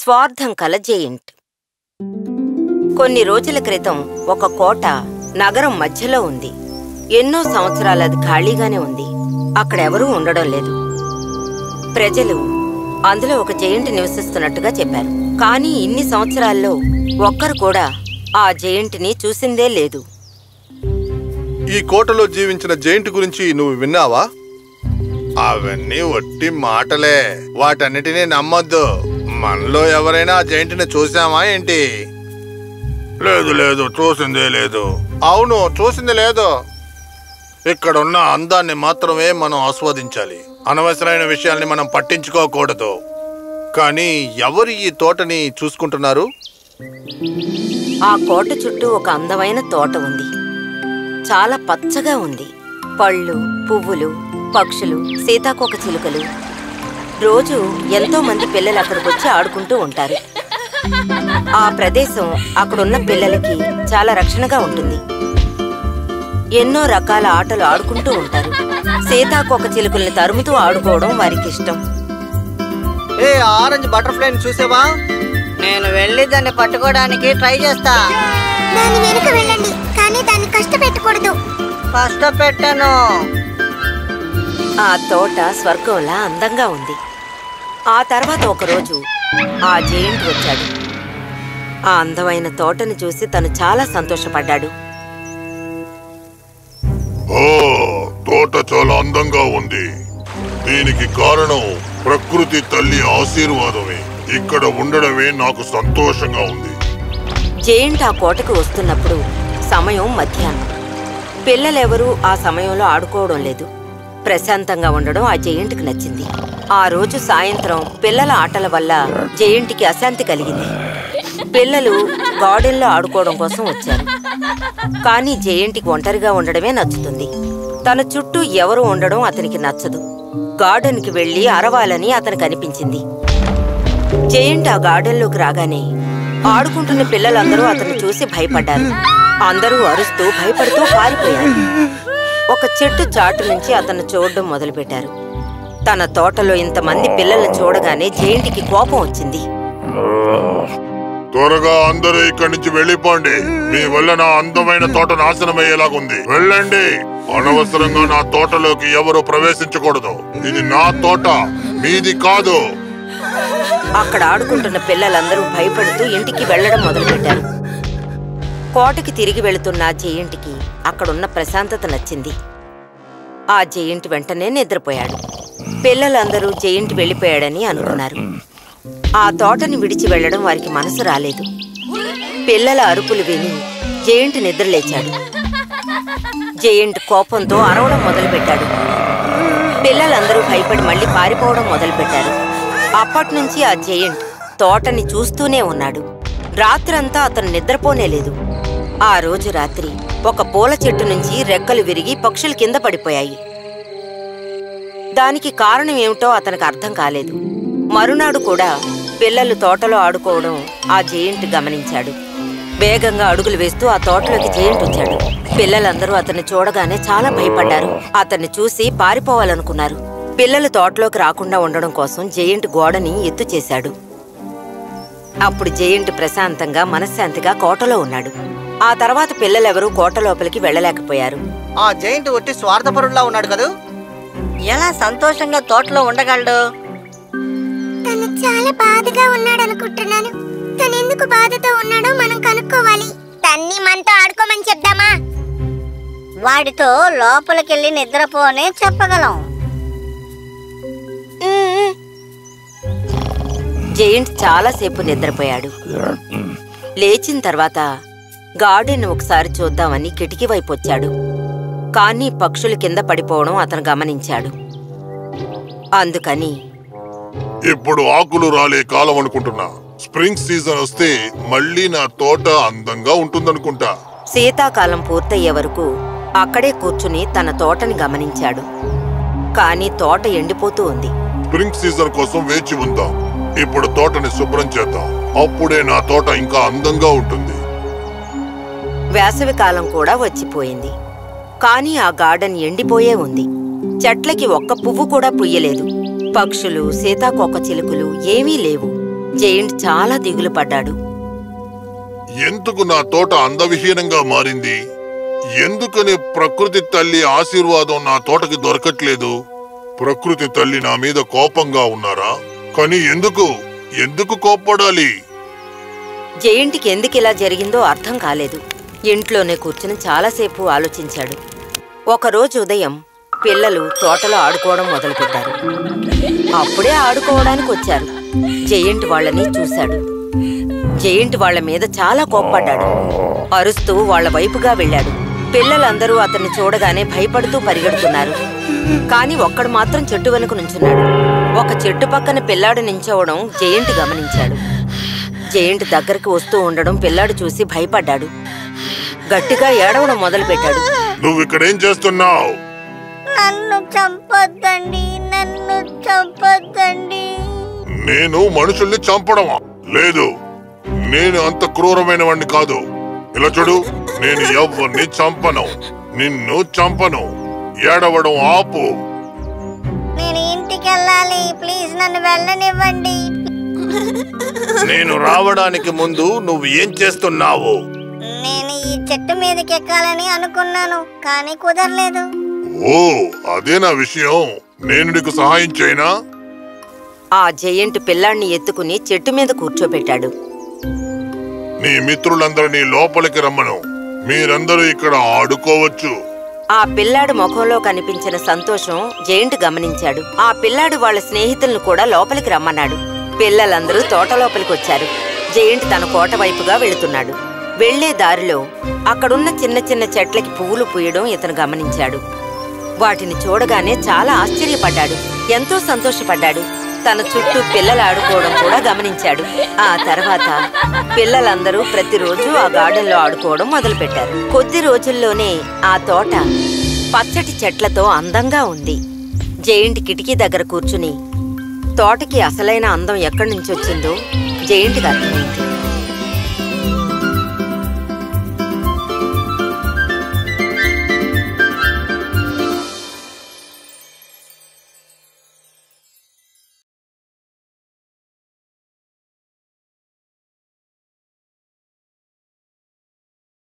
స్వార్థం కల జెయింట్. కొన్ని రోజుల క్రితం ఒక కోట నగరం మధ్యలో ఉంది. ఎన్నో సంవత్సరాలు అది ఖాళీగానే ఉంది. అక్కడెవరూ ఉండడం లేదు. ప్రజలు అందులో ఒక జెయింట్ నివసిస్తున్నట్టుగా చెప్పారు. కానీ ఇన్ని సంవత్సరాల్లో ఒక్కరు కూడా ఆ జెయింట్ని చూసిందే లేదు. ఈ కోటలో జీవించిన జెయింట్ గురించి నువ్వు విన్నావా? అవన్నీ ఒట్టి మాటలే, వాటన్నిటినీ నమ్మొద్దు. మనలో ఎవరైనా ఆ జెయింట్ని చూసామా ఏంటి? లేదు లేదు, చూసిందే లేదు. అవును, చూసింది లేదు. ఇక్కడున్న అందాన్ని మాత్రమే మనం ఆస్వాదించాలి. అనవసరమైన విషయాల్ని మనం పట్టించుకోకూడదు. కానీ ఎవరు ఈ తోటని చూసుకుంటున్నారు? ఆ కోట చుట్టూ ఒక అందమైన తోట ఉంది. చాలా పచ్చగా ఉంది. పళ్ళు, పువ్వులు, పక్షులు, సీతాకోక చిలుకలు. రోజు ఎంతో మంది పిల్లలు అక్కడికి వచ్చి ఆడుకుంటూ ఉంటారు. ఆ ప్రదేశం అక్కడున్న పిల్లలకి చాలా రక్షణగా ఉంటుంది. ఎన్నో రకాల ఆటలు ఆడుకుంటూ ఉంటారు. సీతాకోక చిలుకల్ని తరుముతూ ఆడుకోవడం వారికి ఇష్టం. ఆరెంజ్ బటర్ఫ్లైని చూసావా? నేను వెళ్ళి దాన్ని పట్టుకోవడానికి ట్రై చేస్తా. దాని వెనుక వెళ్ళండి, కానీ దాన్ని కష్టపెట్టకూడదు. కష్టపెట్టాను. ఆ తోట స్వర్గంలా అందంగా ఉంది. ఆ తర్వాత ఒకరోజు ఆ జెయింట్ వచ్చాడు. ఆ అందమైన తోటను చూసి తను చాలా సంతోషపడ్డాడు. ఓ, తోట చాలా అందంగా ఉంది. దీనికి కారణం ప్రకృతి తల్లి ఆశీర్వాదమే. ఇక్కడ ఉండడమే నాకు సంతోషంగా ఉంది. జెయింట్ ఆ కోటకు వస్తున్నప్పుడు సమయం మధ్యాహ్నం. పిల్లలెవరూ ఆ సమయంలో ఆడుకోవడం లేదు. ప్రశాంతంగా ఉండడం ఆ జెయింట్కి నచ్చింది. ఆ రోజు సాయంత్రం పిల్లల ఆటల వల్ల జెయింట్కి అశాంతి కలిగింది. పిల్లలు గార్డెన్లో ఆడుకోవడం కోసం వచ్చారు. కానీ జెయింట్కి ఒంటరిగా ఉండడమే నచ్చుతుంది. తన చుట్టూ ఎవరు ఉండడం అతనికి నచ్చదు. గార్డెన్కి వెళ్లి అరవాలని అతనికి అనిపించింది. జెయింట్ ఆ గార్డెన్లోకి రాగానే ఆడుకుంటున్న పిల్లలందరూ అతన్ని చూసి భయపడ్డారు. అందరూ అరుస్తూ భయపడుతూ పారిపోయారు. ఒక చెట్టు చాటు నుంచి అతను చూడడం మొదలుపెట్టారు. తన తోటలో ఇంతమంది పిల్లల్ని చూడగానే జెయింట్కి కోపం వచ్చింది. త్వరగా అందరూ ఇక్కడి నుంచి వెళ్ళిపోండి. మీ వల్ల నా అందమైన తోట నాశనమయ్యేలాగుంది. వెళ్ళండి. అనవసరంగా నా తోటలోకి ఎవరు ప్రవేశించకూడదు. ఇది నా తోట, మీది కాదు. అక్కడ ఆడుకుంటున్న పిల్లలందరూ భయపడుతూ ఇంటికి వెళ్లడం మొదలుపెట్టారు. కోటకి తిరిగి వెళుతున్న జెయింట్కి అక్కడున్న ప్రశాంతత నచ్చింది. ఆ జెయింట్ వెంటనే నిద్రపోయాడు. పిల్లలందరూ జెయింట్ వెళ్ళిపోయాడని అనుకున్నారు. ఆ తోటని విడిచి వెళ్లడం వారికి మనసు రాలేదు. పిల్లల అరుపులు విని జెయింట్ నిద్రలేచాడు. జెయింట్ కోపంతో అరవడం మొదలుపెట్టాడు. పిల్లలందరూ భయపడి మళ్లీ పారిపోవడం మొదలుపెట్టారు. అప్పట్నుంచి ఆ జెయింట్ తోటని చూస్తూనే ఉన్నాడు. రాత్రంతా అతను నిద్రపోనేలేదు. ఆ రోజు రాత్రి ఒక పూల చెట్టు నుంచి రెక్కలు విరిగి పక్షులు కింద పడిపోయాయి. దానికి కారణం ఏమిటో అతనికి అర్థం కాలేదు. మరునాడు కూడా పిల్లలు తోటలో ఆడుకోవడం ఆ జెయింట్ గమనించాడు. వేగంగా అడుగులు వేస్తూ ఆ తోటలోకి జెయింట్ వచ్చాడు. పిల్లలందరూ అతన్ని చూడగానే చాలా భయపడ్డారు. అతన్ని చూసి పారిపోవాలనుకున్నారు. పిల్లలు తోటలోకి రాకుండా ఉండడం కోసం జెయింట్ గోడని ఎత్తు చేశాడు. అప్పుడు జెయింట్ ప్రశాంతంగా మనశ్శాంతిగా కోటలో ఉన్నాడు. ఆ తర్వాత పిల్లలెవరూ కోట లోపలికి వెళ్ళలేకపోయారు. ఆ జెయింట్ ఒట్టి స్వార్థపరుడులా ఉన్నాడు కదూ. ఎలా సంతోషంగా తోటలో ఉండగలడు? తను చాలా బాధగా ఉన్నాడు అనుకుంటున్నాను. తను ఎందుకు బాధతో ఉన్నాడో మనం కనుక్కోవాలి. తన్ని మనతో ఆడుకోమని చెప్దామా? వాడితో లోపలికెళ్ళి నిద్రపోనే చెప్పగలం. జెయింట్ చాలాసేపు నిద్రపోయాడు. లేచిన తర్వాత గార్డెన్ ఒకసారి చూద్దామని కిటికీ వైపు వచ్చాడు. కానీ పక్షులు కింద పడిపోవడం అతను గమనించాడు. అందుకని ఇప్పుడు ఆకులు రాలే కాలం అనుకుంటున్నా. స్ప్రింగ్ సీజన్ వస్తే మళ్ళీ నా తోట అందంగా ఉంటుందనుకుంటా. శీతాకాలం పూర్తయ్యే వరకు అక్కడే కూర్చుని తన తోటని గమనించాడు. కానీ తోట ఎండిపోతూ ఉంది. స్ప్రింగ్ సీజన్ కోసం వేచి ఉందాం. ఇప్పుడు తోటని శుభ్రం చేద్దాం. అప్పుడే నా తోట ఇంకా అందంగా ఉంటుంది. వేసవి కాలం కూడా వచ్చిపోయింది. కానీ ఆ గార్డెన్ ఎండిపోయే ఉంది. చెట్లకి ఒక్క పువ్వు కూడా పుయ్యలేదు. పక్షులు, సీతాకోక చిలుకలు ఏమీ లేవు. జెయింట్ చాలా దిగులు పడ్డాడు. ఎందుకు నా తోట అందవిహీనంగా మారింది? ఎందుకని ప్రకృతి తల్లి ఆశీర్వాదం నా తోటకి దొరకట్లేదు? ప్రకృతి తల్లి నా మీద కోపంగా ఉన్నారా? కానీ ఎందుకు కోప్పడాలి? జెయింట్కి ఎందుకిలా జరిగిందో అర్థం కాలేదు. ఇంట్లోనే కూర్చుని చాలాసేపు ఆలోచించాడు. ఒకరోజు ఉదయం పిల్లలు తోటలో ఆడుకోవడం మొదలుపెట్టారు. అప్పుడే ఆడుకోవడానికి వచ్చారు. జెయింట్ వాళ్ళని చూశాడు. జెయింట్ వాళ్ళ మీద చాలా కోప్పడ్డాడు. అరుస్తూ వాళ్ల వైపుగా వెళ్ళాడు. పిల్లలందరూ అతన్ని చూడగానే భయపడుతూ పరిగెడుతున్నారు. కాని ఒక్కడు మాత్రం చెట్టు వెనుక నుంచున్నాడు. ఒక చెట్టు పక్కన పిల్లాడు నించోవడం జెయింట్ గమనించాడు. జెయింట్ దగ్గరికి వస్తూ ఉండడం పిల్లాడు చూసి భయపడ్డాడు. గట్టిగా ఏడవడం మొదలుపెట్టాడు. నువ్విక్కడేం చేస్తున్నావు? నన్ను చంపొద్దండి, నన్ను చంపొద్దండి. నేను మనుషుల్ని చంపడమా? లేదు, నేను అంత క్రూరమైన వాణ్ణి కాదు. ఇలా చూడు, నేను ఎవ్వరిని చంపను, నిన్ను చంపను. ఏడవడం ఆపు. నేను ఇంటికి వెళ్ళాలి, ప్లీజ్ నన్ను వెళ్ళనివ్వండి. నేను రావడానికి ముందు నువ్వు ఏం చేస్తున్నావు? నేను ఈ చెట్టు మీదకి ఎక్కాలని అనుకున్నాను, కానీ కుదరలేదు. ఓ, అదే నా విషయం. నేను నీకు సహాయం చేయనా? ఆ జెయింట్ పిల్లాడిని ఎత్తుకుని చెట్టు మీద కూర్చోబెట్టాడు. నీ మిత్రులందరినీ లోపలికి రమ్మను. మీరందరూ ఇక్కడ ఆడుకోవచ్చు. ఆ పిల్లాడు ముఖంలో కనిపించిన సంతోషం జెయింట్ గమనించాడు. ఆ పిల్లాడు వాళ్ళ స్నేహితులను కూడా లోపలికి రమ్మన్నాడు. పిల్లలందరూ తోట లోపలికి వచ్చారు. జెయింట్ తన కోట వైపుగా వెళుతున్నాడు. వెళ్లే దారిలో అక్కడున్న చిన్న చిన్న చెట్లకి పువ్వులు పూయడం ఇతను గమనించాడు. వాటిని చూడగానే చాలా ఆశ్చర్యపడ్డాడు. ఎంతో సంతోషపడ్డాడు. తన చుట్టూ పిల్లలు ఆడుకోవడం కూడా గమనించాడు. ఆ తర్వాత పిల్లలందరూ ప్రతిరోజు ఆ గార్డెన్లో ఆడుకోవడం మొదలుపెట్టారు. కొద్ది రోజుల్లోనే ఆ తోట పచ్చటి చెట్లతో అందంగా ఉంది. జెయింట్ కిటికీ దగ్గర కూర్చుని తోటకి అసలైన అందం ఎక్కడి నుంచి వచ్చిందో జెయింట్కి అర్థమైంది.